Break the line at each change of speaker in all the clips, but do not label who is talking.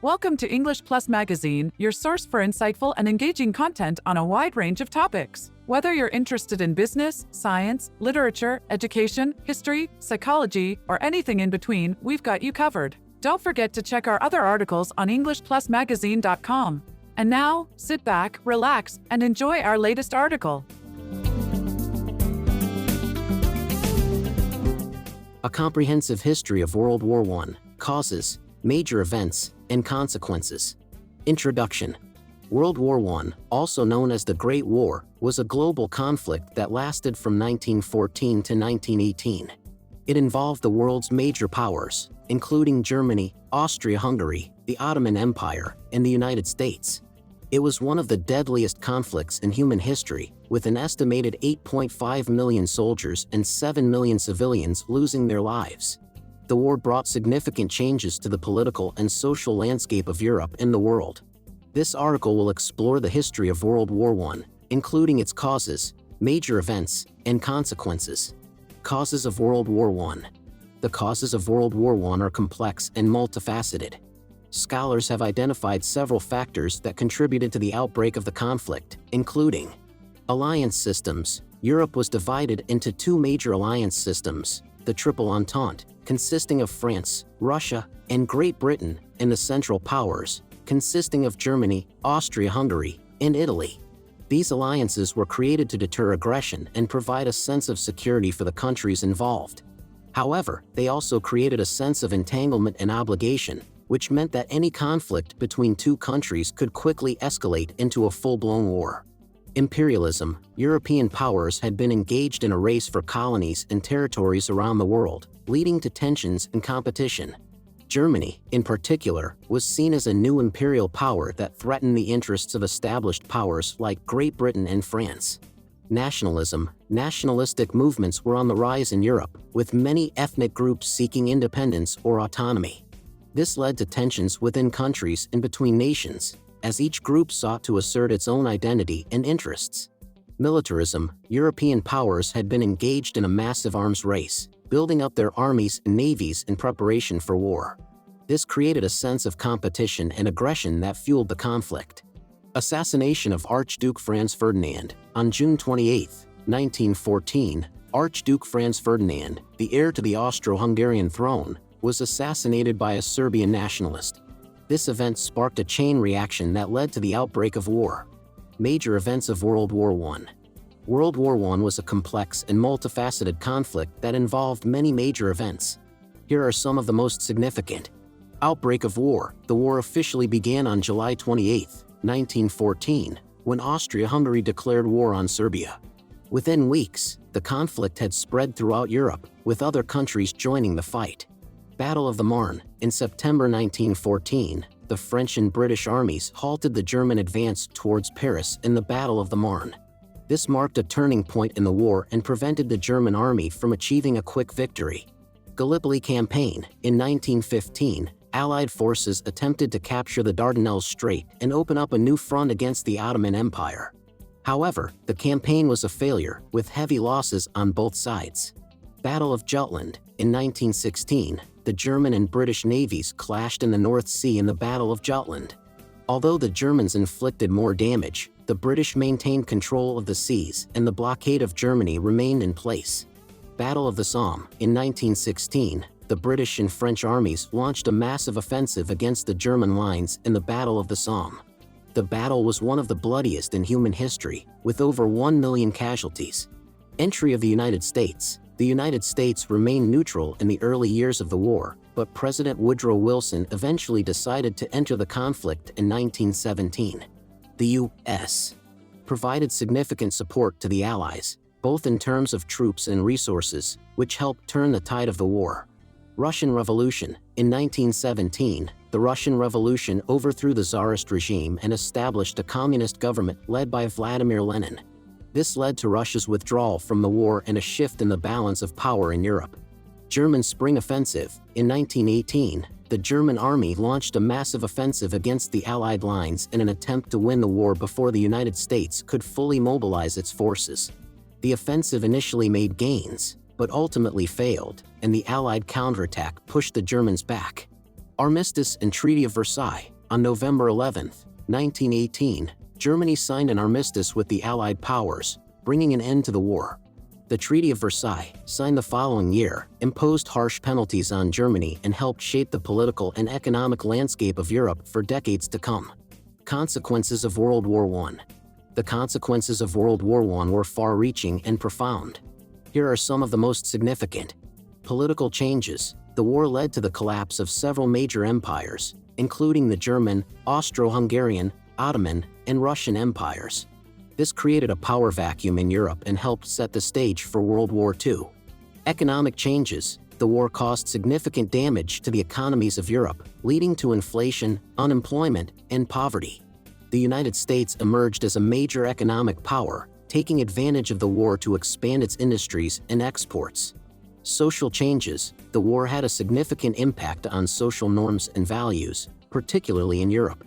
Welcome to English Plus Magazine, your source for insightful and engaging content on a wide range of topics. Whether you're interested in business, science, literature, education, history, psychology, or anything in between, we've got you covered. Don't forget to check our other articles on EnglishPlusMagazine.com. And now, sit back, relax, and enjoy our latest article.
A comprehensive history of World War I, causes, major events, and consequences. Introduction. World War I, also known as the Great War, was a global conflict that lasted from 1914 to 1918. It involved the world's major powers, including Germany, Austria-Hungary, the Ottoman Empire, and the United States. It was one of the deadliest conflicts in human history, with an estimated 8.5 million soldiers and 7 million civilians losing their lives. The war brought significant changes to the political and social landscape of Europe and the world. This article will explore the history of World War I, including its causes, major events, and consequences. Causes of World War I. The causes of World War I are complex and multifaceted. Scholars have identified several factors that contributed to the outbreak of the conflict, including alliance systems. Europe was divided into two major alliance systems, the Triple Entente, consisting of France, Russia, and Great Britain, and the Central Powers, consisting of Germany, Austria-Hungary, and Italy. These alliances were created to deter aggression and provide a sense of security for the countries involved. However, they also created a sense of entanglement and obligation, which meant that any conflict between two countries could quickly escalate into a full-blown war. Imperialism. European powers had been engaged in a race for colonies and territories around the world, leading to tensions and competition. Germany, in particular, was seen as a new imperial power that threatened the interests of established powers like Great Britain and France. Nationalism. Nationalistic movements were on the rise in Europe, with many ethnic groups seeking independence or autonomy. This led to tensions within countries and between nations, as each group sought to assert its own identity and interests. Militarism. European powers had been engaged in a massive arms race, building up their armies and navies in preparation for war. This created a sense of competition and aggression that fueled the conflict. Assassination of Archduke Franz Ferdinand. On June 28, 1914, Archduke Franz Ferdinand, the heir to the Austro-Hungarian throne, was assassinated by a Serbian nationalist. This event sparked a chain reaction that led to the outbreak of war. Major events of World War I. World War I was a complex and multifaceted conflict that involved many major events. Here are some of the most significant. Outbreak of war. The war officially began on July 28, 1914, when Austria-Hungary declared war on Serbia. Within weeks, the conflict had spread throughout Europe, with other countries joining the fight. Battle of the Marne. In September 1914, the French and British armies halted the German advance towards Paris in the Battle of the Marne. This marked a turning point in the war and prevented the German army from achieving a quick victory. Gallipoli Campaign. In 1915, Allied forces attempted to capture the Dardanelles Strait and open up a new front against the Ottoman Empire. However, the campaign was a failure, with heavy losses on both sides. Battle of Jutland. In 1916, the German and British navies clashed in the North Sea in the Battle of Jutland. Although the Germans inflicted more damage, the British maintained control of the seas and the blockade of Germany remained in place. Battle of the Somme. In 1916, the British and French armies launched a massive offensive against the German lines in the Battle of the Somme. The battle was one of the bloodiest in human history, with over 1 million casualties. Entry of the United States. The United States remained neutral in the early years of the war, but President Woodrow Wilson eventually decided to enter the conflict in 1917. The U.S. provided significant support to the Allies, both in terms of troops and resources, which helped turn the tide of the war. Russian Revolution. In 1917, the Russian Revolution overthrew the Tsarist regime and established a communist government led by Vladimir Lenin. This led to Russia's withdrawal from the war and a shift in the balance of power in Europe. German Spring Offensive. In 1918, the German army launched a massive offensive against the Allied lines in an attempt to win the war before the United States could fully mobilize its forces. The offensive initially made gains, but ultimately failed, and the Allied counterattack pushed the Germans back. Armistice and Treaty of Versailles. On November 11, 1918, Germany signed an armistice with the Allied powers, bringing an end to the war. The Treaty of Versailles, signed the following year, imposed harsh penalties on Germany and helped shape the political and economic landscape of Europe for decades to come. Consequences of World War I. The consequences of World War I were far-reaching and profound. Here are some of the most significant. Political changes. The war led to the collapse of several major empires, including the German, Austro-Hungarian, Ottoman, and Russian empires. This created a power vacuum in Europe and helped set the stage for World War II. Economic changes. The war caused significant damage to the economies of Europe, leading to inflation, unemployment, and poverty. The United States emerged as a major economic power, taking advantage of the war to expand its industries and exports. Social changes. The war had a significant impact on social norms and values, particularly in Europe.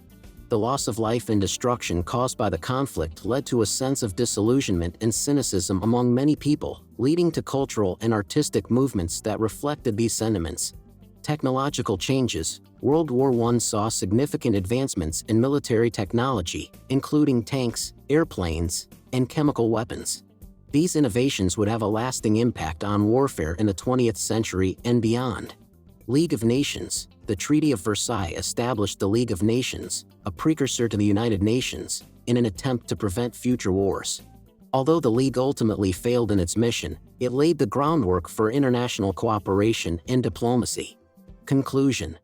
The loss of life and destruction caused by the conflict led to a sense of disillusionment and cynicism among many people, leading to cultural and artistic movements that reflected these sentiments. Technological changes. World War I saw significant advancements in military technology, including tanks, airplanes, and chemical weapons. These innovations would have a lasting impact on warfare in the 20th century and beyond. League of Nations. The Treaty of Versailles established the League of Nations, a precursor to the United Nations, in an attempt to prevent future wars. Although the League ultimately failed in its mission, it laid the groundwork for international cooperation and diplomacy. Conclusion.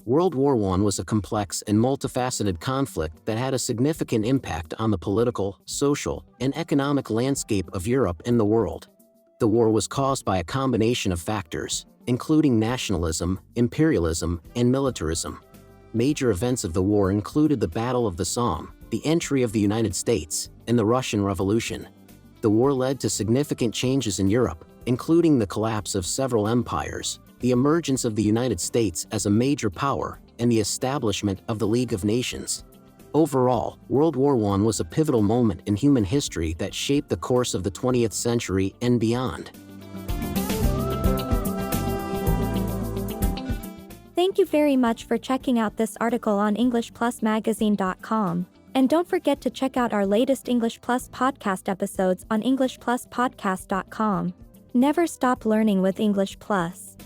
World War I was a complex and multifaceted conflict that had a significant impact on the political, social, and economic landscape of Europe and the world. The war was caused by a combination of factors, including nationalism, imperialism, and militarism. Major events of the war included the Battle of the Somme, the entry of the United States, and the Russian Revolution. The war led to significant changes in Europe, including the collapse of several empires, the emergence of the United States as a major power, and the establishment of the League of Nations. Overall, World War I was a pivotal moment in human history that shaped the course of the 20th century and beyond.
Thank you very much for checking out this article on EnglishPlusMagazine.com. And don't forget to check out our latest English Plus podcast episodes on EnglishPlusPodcast.com. Never stop learning with English Plus.